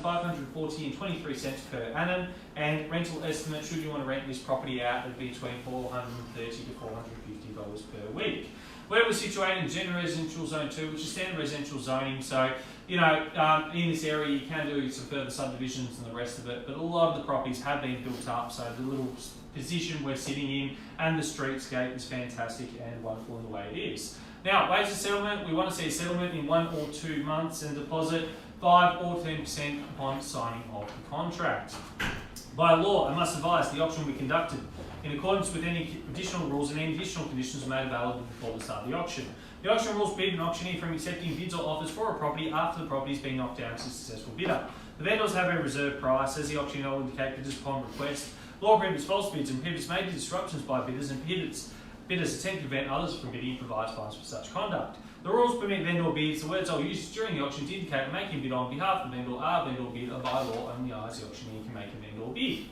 $1,540.23 per annum, and rental estimate, should you want to rent this property out, would be between $430 to $450 per week. Where we're situated in General Residential Zone 2, which is standard residential zoning, so in this area you can do some further subdivisions and the rest of it, but a lot of the properties have been built up, so the little position we're sitting in and the streetscape is fantastic and wonderful in the way it is. Now, ways of settlement, we want to see a settlement in 1 or 2 months and deposit 5 or 10% upon signing of the contract. By law, I must advise the auction will be conducted in accordance with any additional rules and any additional conditions made available before the start of the auction. The auction rules prevent an auctioneer from accepting bids or offers for a property after the property has been knocked down to a successful bidder. The vendors have a reserve price, as the auctioneer will indicate bidders upon request. Law prohibits false bids and prohibits major disruptions by bidders and prohibits bidders attempt to prevent others from bidding and provides fines for such conduct. The rules permit vendor bids. The words I'll use during the auction to indicate making a bid on behalf of the vendor are vendor bid, and by law only I as the auctioneer can make a vendor bid.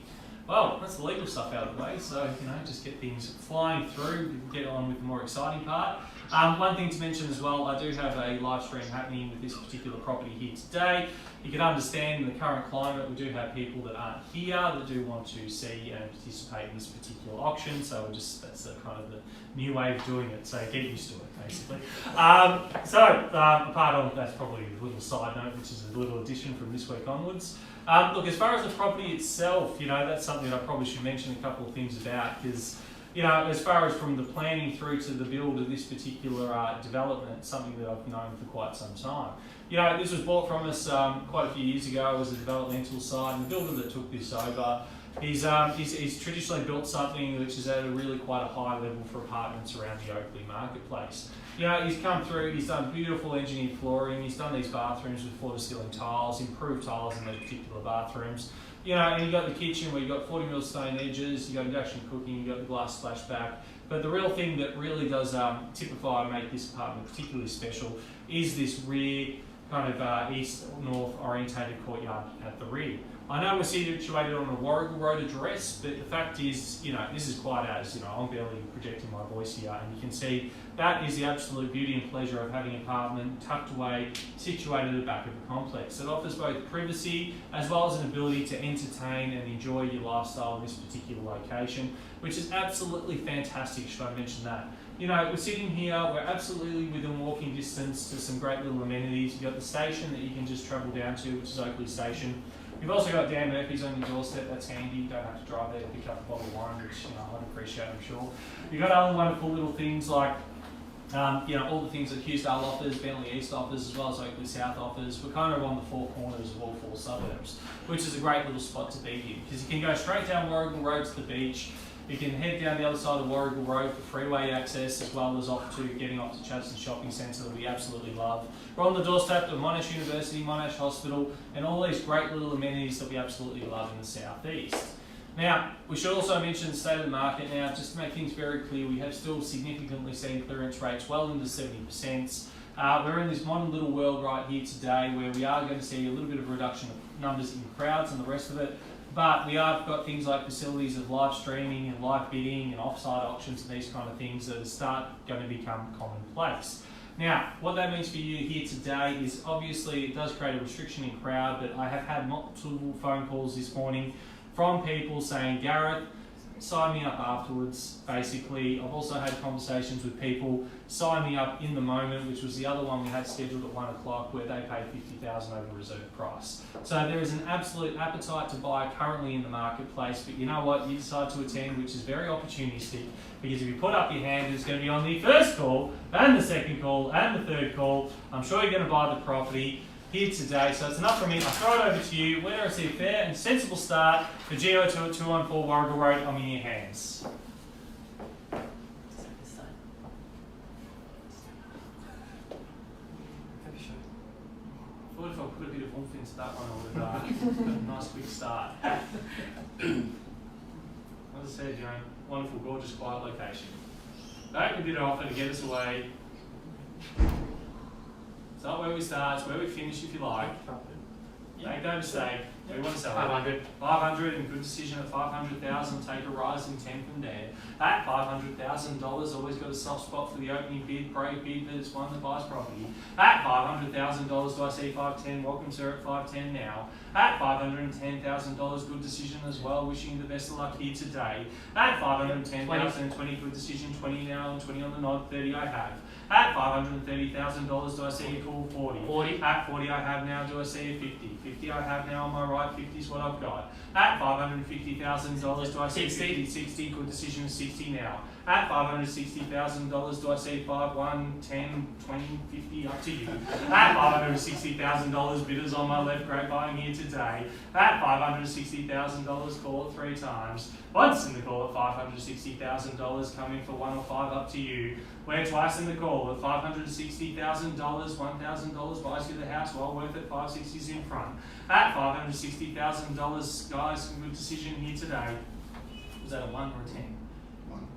Well, that's the legal stuff out of the way, so just get things flying through, get on with the more exciting part. One thing to mention as well, I do have a live stream happening with this particular property here today. You can understand in the current climate, we do have people that aren't here that do want to see and participate in this particular auction, so that's kind of the new way of doing it, so get used to it basically. Apart of that's probably a little side note, which is a little addition from this week onwards. Look, as far as the property itself, that's something that I probably should mention a couple of things about, because as far as from the planning through to the build of this particular development, something that I've known for quite some time. This was bought from us quite a few years ago as a developmental site, and the builder that took this over, he's traditionally built something which is at a really quite a high level for apartments around the Oakleigh marketplace. He's come through, he's done beautiful engineered flooring, he's done these bathrooms with floor-to-ceiling tiles, improved tiles in those particular bathrooms. And you've got the kitchen where you've got 40mm stone edges, you've got induction cooking, you've got the glass splashback. But the real thing that really does typify and make this apartment particularly special is this rear kind of east-north orientated courtyard at the rear. I know we're situated on a Warrigal Road address, but the fact is, this is quite as, I'm barely projecting my voice here, and you can see that is the absolute beauty and pleasure of having an apartment tucked away, situated at the back of a complex. It offers both privacy as well as an ability to entertain and enjoy your lifestyle in this particular location, which is absolutely fantastic, should I mention that. We're sitting here, we're absolutely within walking distance to some great little amenities. You've got the station that you can just travel down to, which is Oakleigh Station. You've also got Dan Murphy's on your doorstep, that's handy. You don't have to drive there to pick up a bottle of wine, which I'd appreciate, I'm sure. You've got other wonderful little things like all the things that Hughesdale offers, Bentley East offers, as well as Oakleigh South offers. We're kind of on the four corners of all 4 suburbs, which is a great little spot to be in, because you can go straight down Warrigal Road to the beach. You can head down the other side of Warrigal Road for freeway access, as well as getting off to Chadstone Shopping Centre that we absolutely love. We're on the doorstep of Monash University, Monash Hospital, and all these great little amenities that we absolutely love in the southeast. Now, we should also mention the state of the market now, just to make things very clear. We have still significantly seen clearance rates well into 70%. We're in this modern little world right here today where we are going to see a little bit of a reduction of numbers in crowds and the rest of it. But we have got things like facilities of live streaming and live bidding and offsite auctions and these kind of things that are going to become commonplace. Now, what that means for you here today is obviously it does create a restriction in crowd, but I have had multiple phone calls this morning from people saying, Gareth, sign me up afterwards, basically. I've also had conversations with people, sign me up in the moment, which was the other one we had scheduled at 1 o'clock, where they paid $50,000 over reserve price. So there is an absolute appetite to buy currently in the marketplace, but you know what, you decide to attend, which is very opportunistic, because if you put up your hand, it's going to be on the first call, and the second call, and the third call. I'm sure you're going to buy the property here today, so it's enough from me. I'll throw it over to you. When I see a fair and sensible start for G02 at 214 Warrigal Road, I'm in your hands. Thought if I put a bit of oomph into that one, I would have got a nice quick start. As I said, wonderful, gorgeous, quiet location. They opened it offer to get us away. It's not where we start, it's where we finish if you like. Make no mistake. We want to sell 500. 500 and good decision at 500,000. Take a rising 10 from there. At $500,000, always got a soft spot for the opening bid, break bid that is one that buys property. At $500,000, do I see 510? Welcome sir at 510 now. At $510,000, good decision as well. Wishing you the best of luck here today. At $510,000, 20 good decision, 20 now and 20 on the nod, 30 I have. At $530,000, do I see a cool 40? 40. At 40 I have now, do I see a 50? 50 I have now on my right, 50 is what I've got. At $550,000, do I see 50? 60, good decision, 60 now. At $560,000, do I see 5, 1, 10, 20, 50, up to you. At $560,000, bidders on my left, great buying here today. At $560,000, call it 3 times. Once in the call at $560,000, come in for 1 or 5, up to you. We're twice in the call at $560,000, $1,000 buys you the house, well worth it, 560's in front. At $560,000, guys, good decision here today. Was that a 1 or a 10?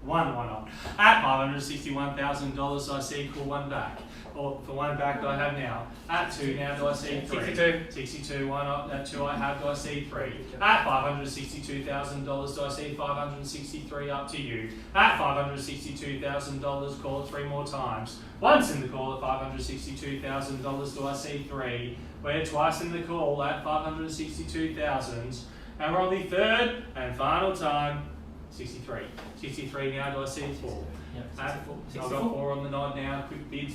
1, why not? At $561,000, I see cool 1 back. Or for 1 back that I have now. At 2 now, do I see 3? 62. 62, why not? At 2 I have, do I see 3? At $562,000, do I see 563, up to you. At $562,000, call it 3 more times. Once in the call at $562,000, do I see 3? We're twice in the call at $562,000. And we're on the third and final time. 63. 63 now, do I see 4? Yep. I've got 4 on the nod now. Quick bids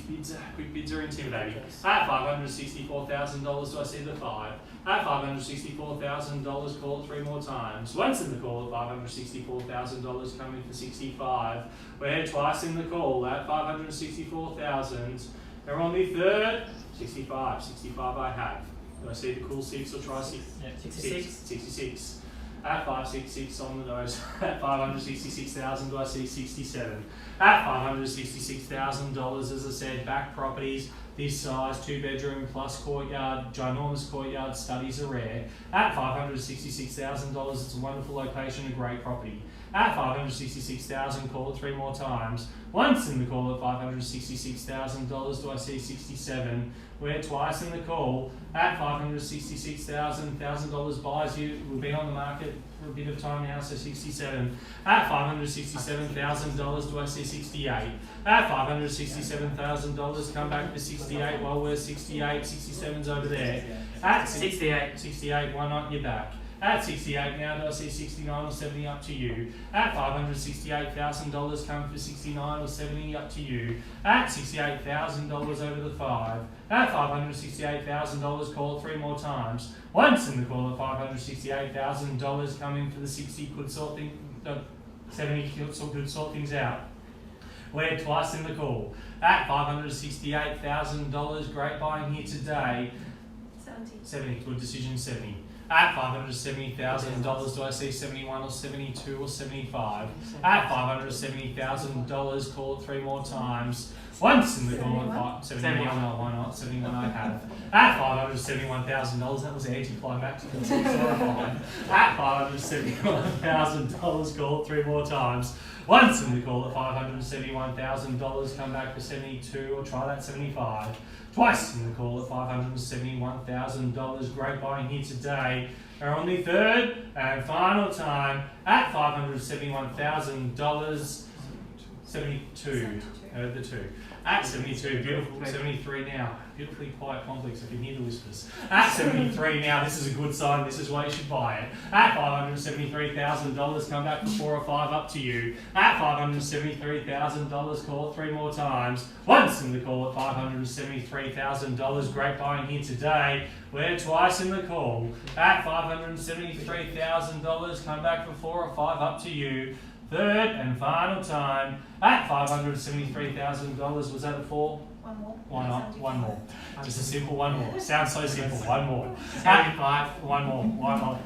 are intimidating. At $564,000, do I see the 5? At $564,000, call it 3 more times. Once in the call at $564,000, coming for 65. We're twice in the call at $564,000. And we're on the third. 65. 65 I have. Do I see the cool 6 or try 6? Yeah, 66. 66. At 566 on the nose. At $566,000, do I see 67? At $566,000, as I said, back properties this size, 2-bedroom plus courtyard, ginormous courtyard, studies are rare. At $566,000, it's a wonderful location, a great property. At $566,000, call it 3 more times. Once in the call at $566,000, do I see 67? We're twice in the call at $566,000. $1,000 buys you. We've been on the market for a bit of time now, so 67. At $567,000, do I see 68? At $567,000, come back for 68. Well, we're 68. 67's over there. At 68. 68, why not? You're back. At 68 now, do I see 69 or 70, up to you. At $568,000, come for 69 or 70, up to you. At $68,000 over the 5. At $568,000, call it 3 more times. Once in the call at $568,000, come in for the 60, could sort 70, could sort things out. We're twice in the call. At $568,000, great buying here today. 70, good decision, 70. At $570,000, do I see 71 or 72 or 75? At $570,000, call it 3 more times. Once in the call at 71, why not? 71 I have. At $571,000, that was anti-climactic. At $571,000, call it 3 more times. Once in the call at $571,000, come back for 72 or try that 75. Twice in the call at $571,000. Great buying here today. We're on the third and final time at $571,000. 72. Heard the 2. At 72, beautiful. 73 now. Beautifully quiet complex. I can hear the whispers. At 73 now, this is a good sign. This is why you should buy it. At $573,000, come back for 4 or 5, up to you. At $573,000, call it 3 more times. Once in the call at $573,000. Great buying here today. We're twice in the call. At $573,000, come back for 4 or 5, up to you. Third and final time at $573,000. Was that a 4? One more. Why not? One more. Just a simple one more. Sounds so simple. One more. 75. One more. Why not?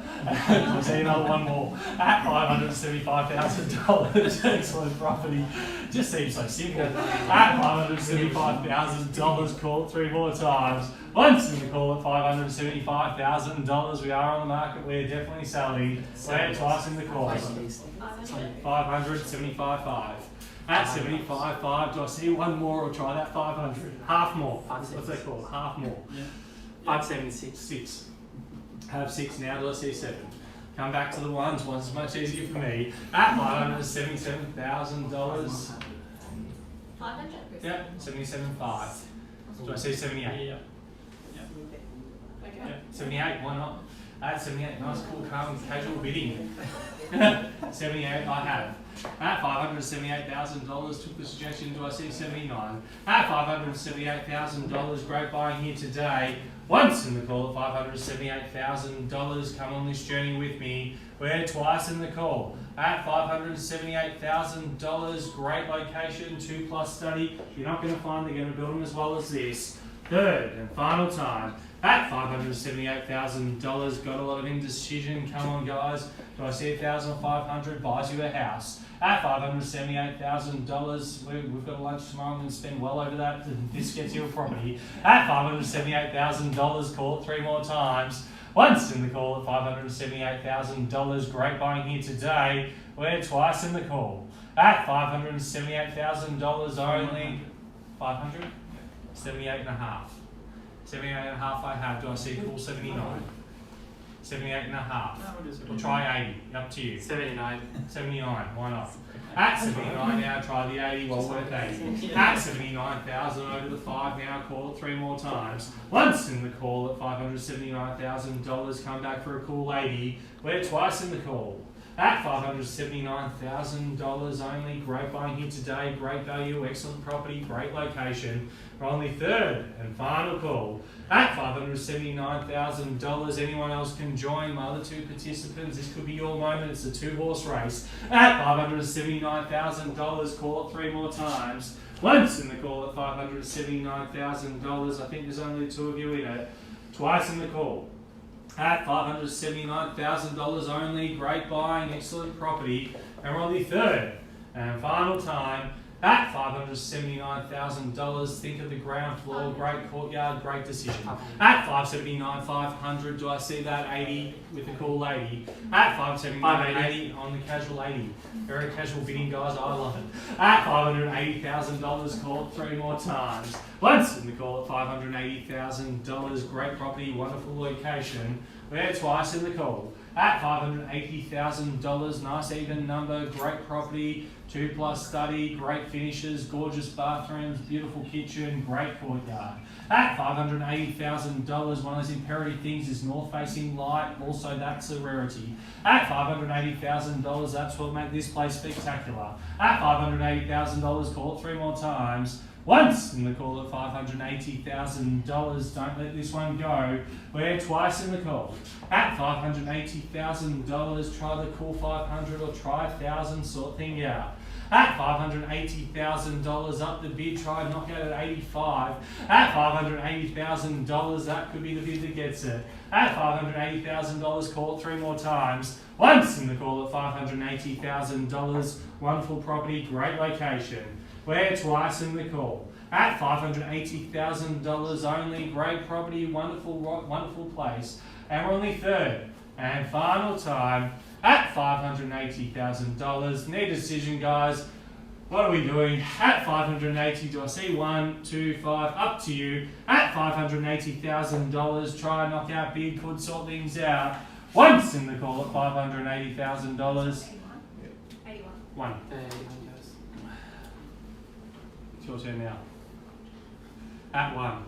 We'll see another one more. At $575,000. Excellent property. Just seems so simple. At $575,000. Call it 3 more times. Once in the call at $575,000. We are on the market. We're definitely selling. We're twice in the call. 575.5. At 75.5, do I see one more or try that 500? Half more. What's that called? Half more. 576. 6. Have 6 now, do I see 7? Come back to the ones is much easier for me. At $577,000. 500? Yep, 77.5. Do I see 78? Yeah. Okay. Yep, 78, why not? At 78, nice, cool, calm, casual bidding. 78, I have. At $578,000, took the suggestion, do I see 79? At $578,000, great buying here today. Once in the call at $578,000, come on this journey with me. We're twice in the call. At $578,000, great location, 2+ study. You're not going to find they're going to build them as well as this. Third and final time. At $578,000, got a lot of indecision. Come on, guys. Do I see 1,500 buys you a house? At $578,000, we've got a lunch tomorrow. I'm going to spend well over that. This gets you a property. At $578,000, call it 3 more times. Once in the call at $578,000, great buying here today. We're twice in the call. At $578,000 only. 500? 78.5. 78.5 I have. Do I see cool 79? 78.5. We'll try 80. Up to you. 79. 79. Why not? At 79 now, try the 80. Well worth 80. At 79,000 over the 5 now. Call it 3 more times. Once in the call at $579,000. Come back for a cool 80. We're twice in the call. At $579,000 only. Great buying here today. Great value. Excellent property. Great location. We're only third and final call. At $579,000, anyone else can join. My other 2 participants, this could be your moment. It's a 2-horse race. At $579,000, call it 3 more times. Once in the call at $579,000. I think there's only 2 of you in it. Twice in the call. At $579,000 only. Great buying, excellent property. And we're only third and final time. At $579,000, think of the ground floor, great courtyard, great decision. At $579,500, do I see that 80 with the cool 80? At $579,80 on the casual 80. Very casual bidding, guys, I love it. At $580,000, call it 3 more times. Once in the call at $580,000, great property, wonderful location. We're twice in the call. At $580,000, nice even number, great property, 2+ study, great finishes, gorgeous bathrooms, beautiful kitchen, great courtyard. At $580,000, one of those imperative things is north-facing light, also that's a rarity. At $580,000, that's what make this place spectacular. At $580,000, call it 3 more times. Once in the call at $580,000, don't let this one go. We're twice in the call. At $580,000, try the cool 500 or try 1,000, sort thing out. At $580,000, up the bid, try knock out at 85. At $580,000, that could be the bid that gets it. At $580,000, call it 3 more times. Once in the call at $580,000, wonderful property, great location. We're twice in the call. At $580,000 only, great property, wonderful place. And we're only third and final time at $580,000. Need a decision, guys. What are we doing? At $580, do I see 1, 2, 5? Up to you. At $580,000, try and knock out bid, could sort things out. Once in the call at $580,000. 81. 1. It's your turn now. At 1.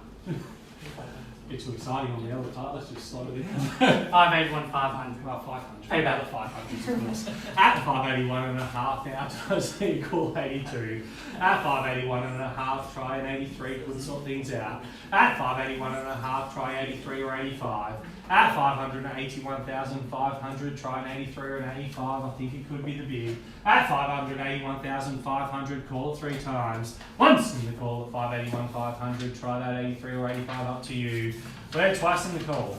It's too exciting on the other part. Let's just slot it in. 581, 500. Well, 500. Pay back. The 500, of course. At 581.5 now, I see a cool 82. At 581.5, try an 83, could sort things out. At 581.5, try 83 or 85. At 581,500, try an 83 or an 85. I think it could be the bid. At 581,500, call it 3 times. Once in the call at 581,500, try that 83 or 85, up to you. We're twice in the call.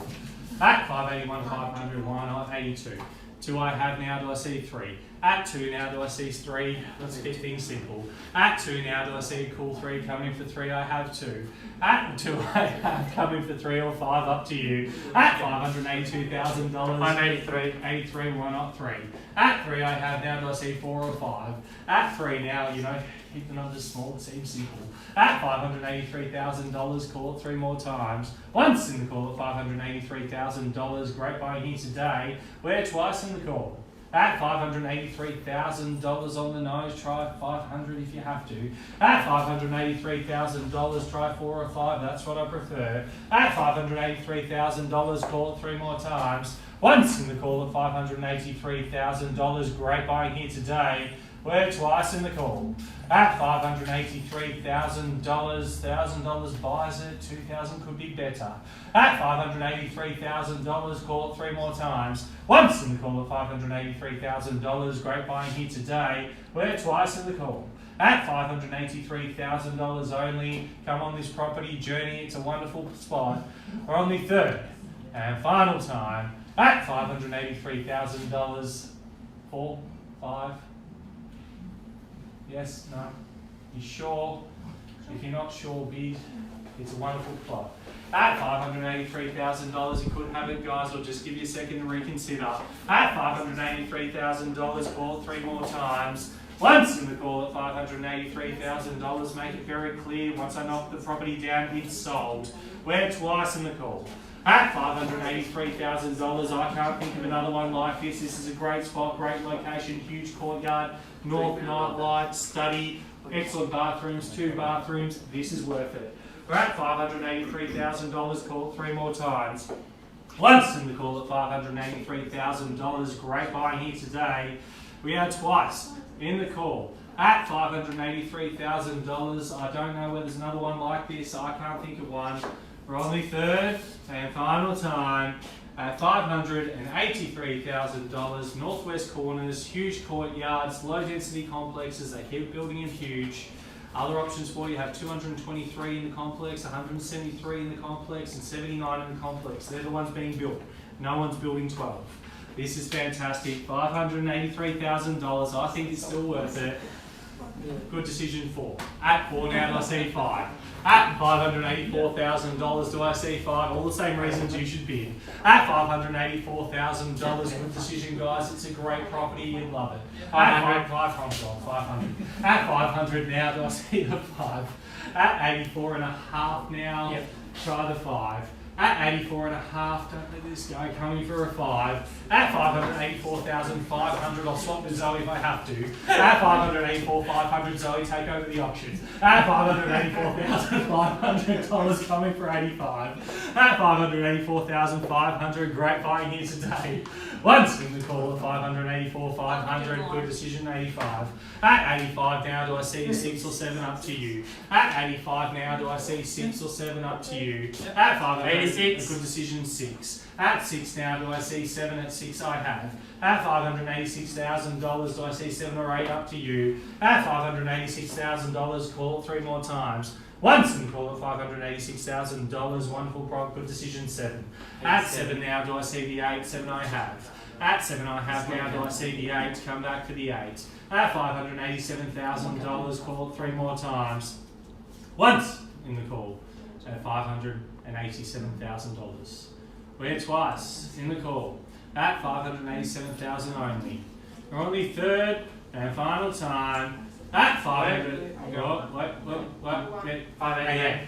At 581,500, why not 82? 2 I have now, do I see 3? At 2 now, do I see 3? Let's keep things simple. At 2 now, do I see a cool 3 coming for 3? I have 2. At 2 I have coming for 3 or 5, up to you. At $582,000. 583. 83, why not 3? At 3 I have now, do I see 4 or 5? At 3 now, you know, keep the numbers small, it seems simple. At $583,000, call it 3 more times. Once in the call at $583,000, great buying here today. We're twice in the call. At $583,000 on the nose, try 500 if you have to. At $583,000, try 4 or 5, that's what I prefer. At $583,000, call it 3 more times. Once in the call at $583,000, great buying here today. We're twice in the call. At $583,000, $1,000 buys it, $2,000 could be better. At $583,000, call it 3 more times. Once in the call at $583,000, great buying here today. We're twice in the call. At $583,000 only, come on this property journey, it's a wonderful spot. We're on the third and final time. At $583,000, 4, 5. Yes, no? You sure? If you're not sure, bid. It's a wonderful plot. At $583,000, you could have it, guys, or just give you a second to reconsider. At $583,000, call it 3 more times. Once in the call at $583,000, make it very clear, once I knock the property down, it's sold. We're twice in the call. At $583,000, I can't think of another one like this. This is a great spot, great location, huge courtyard, north night light, study, excellent bathrooms, 2 bathrooms. This is worth it. We're at $583,000, call it 3 more times. Once in the call at $583,000, great buying here today. We are twice in the call. At $583,000, I don't know whether there's another one like this. I can't think of one. We're on the third and final time at $583,000. Northwest corners, huge courtyards, low density complexes. They keep building them huge. Other options for you have 223 in the complex, 173 in the complex, and 79 in the complex. They're the ones being built. No one's building 12. This is fantastic. $583,000. I think it's still worth it. Good decision 4. At 4 now, do I see 5? At $584,000, do I see 5? All the same reasons you should bid. At $584,000, good decision, guys. It's a great property. You'd love it. At 500. At 500 now, do I see the 5? At 84.5 now, try the 5. At 84.5, don't let this go, coming for a 5. At $584,500, I'll swap with Zoe if I have to. At $584,500, Zoe, take over the auction. At $584,500, coming for 85. At $584,500, great buying here today. Once in the call at $584,500, good decision, 85. At 85 now, do I see a 6 or 7, up to you. At 85 now, do I see 6 or 7, up to you. At 586, good decision, 6. At 6 now, do I see 7? At 6 I have. At $586,000, do I see 7 or 8? Up to you. At $586,000, call it 3 more times. Once in the call at $586,000, wonderful product, good decision, 7. At 7 now, do I see the 8? 7 I have. At 7 I have now, do I see the 8? Come back for the 8. At $587,000, call it 3 more times. Once in the call at $587,000. We're twice in the call at $587,000 only. We're on the third and final time at 500. Wait. 588.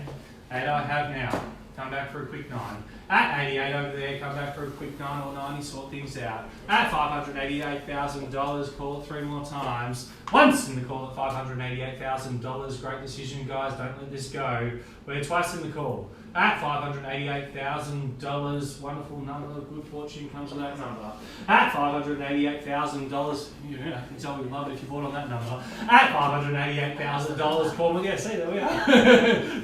8 I have now. Come back for a quick 9. At 88 over there, come back for a quick 9 or 90, sort things out. At $588,000, call it 3 more times. Once in the call at $588,000, great decision, guys, don't let this go. We're twice in the call. At $588,000, wonderful number, good fortune comes with that number. At $588,000, yeah, I can tell we love it if you bought on that number. At $588,000, call me, yeah, see, there we are.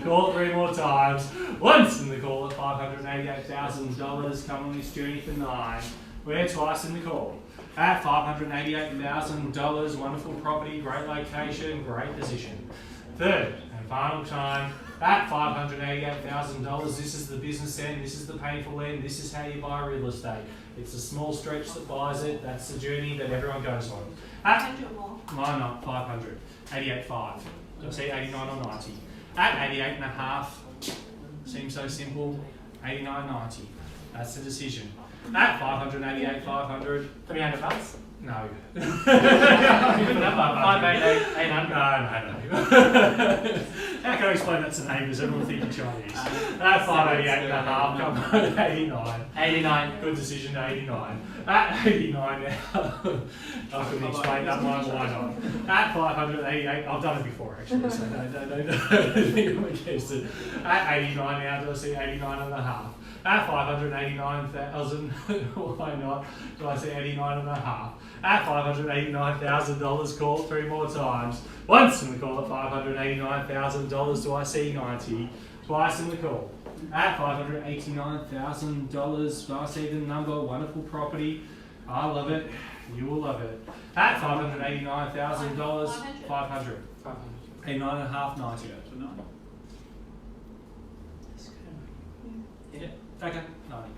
Call it 3 more times. Once in the call at $588,000, come on this journey for 9. We're twice in the call. At $588,000, wonderful property, great location, great position. Third and final time At $588,000, this is the business end, this is the painful end, this is how you buy real estate. It's a small stretch that buys it, that's the journey that everyone goes on. At 100 more. Mine not 500. 88.5. You'll see 89 or 90. At 88.5, seems so simple. 89.90. That's the decision. At 588, 500. 300 bucks. No. 588, 800. No. How can I explain that to neighbours? Everyone think you're Chinese. At 588.5, come on, 89. 89. Good decision, 89. At 89 now, I couldn't explain that one, why not? At 588, I've done it before actually, so no, think I'm against it. At 89 now, do I see 89.5? At 589,000, why not? Do I see 89.5? At $589,000, call it 3 more times. Once in the call at $589,000, do I see 90? Twice in the call. At $589,000, do I see the number? Wonderful property. I love it. You will love it. At $589,000, 500. 89.5, 90. Yeah, okay, 90.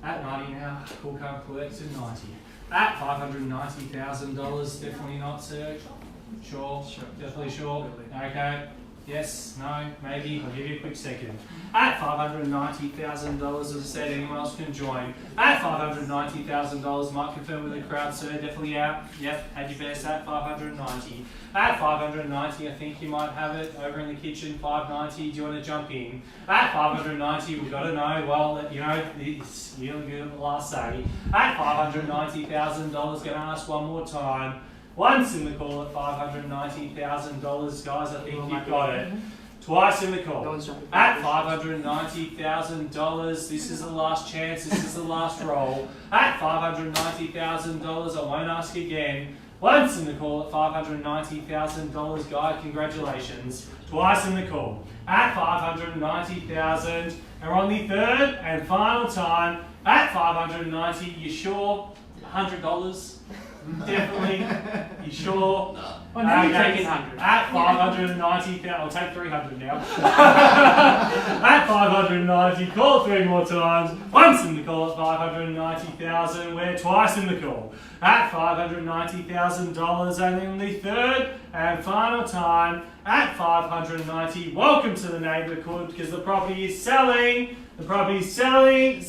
At 90 now, full car collected, 90. At $590,000, definitely not, sir. Sure, definitely sure. Okay. Yes, no, maybe. I'll give you a quick second. At $590,000, as I said, anyone else can join. At $590,000, might confirm with the crowd, sir. Definitely out. Yep, had your best at 590. At 590, I think you might have it over in the kitchen. 590. Do you want to jump in? At 590, we've got to know. Well, you know, you're good last say. At $590,000, going to ask one more time. Once in the call at $590,000, guys, I think you've got it. Twice in the call. At $590,000, this is the last chance, this is the last roll. At $590,000, I won't ask again. Once in the call at $590,000, guys, congratulations. Twice in the call. At $590,000, and we're on the third and final time. At $590, you sure? $100? Definitely. You sure? Well, now you're taking 100. At 590,000, I'll take 300 now. At 590, call 3 more times. Once in the call at 590,000, we're twice in the call. At $590,000, and then the third and final time at 590. Welcome to the neighbourhood because the property is selling. The property is selling.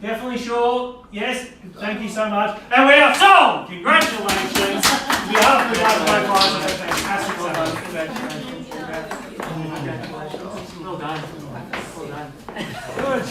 Definitely sure. Yes, thank you so much. And we are sold! Congratulations! On behalf of the Oakleigh Prize, a fantastic Well done. Well done. Good.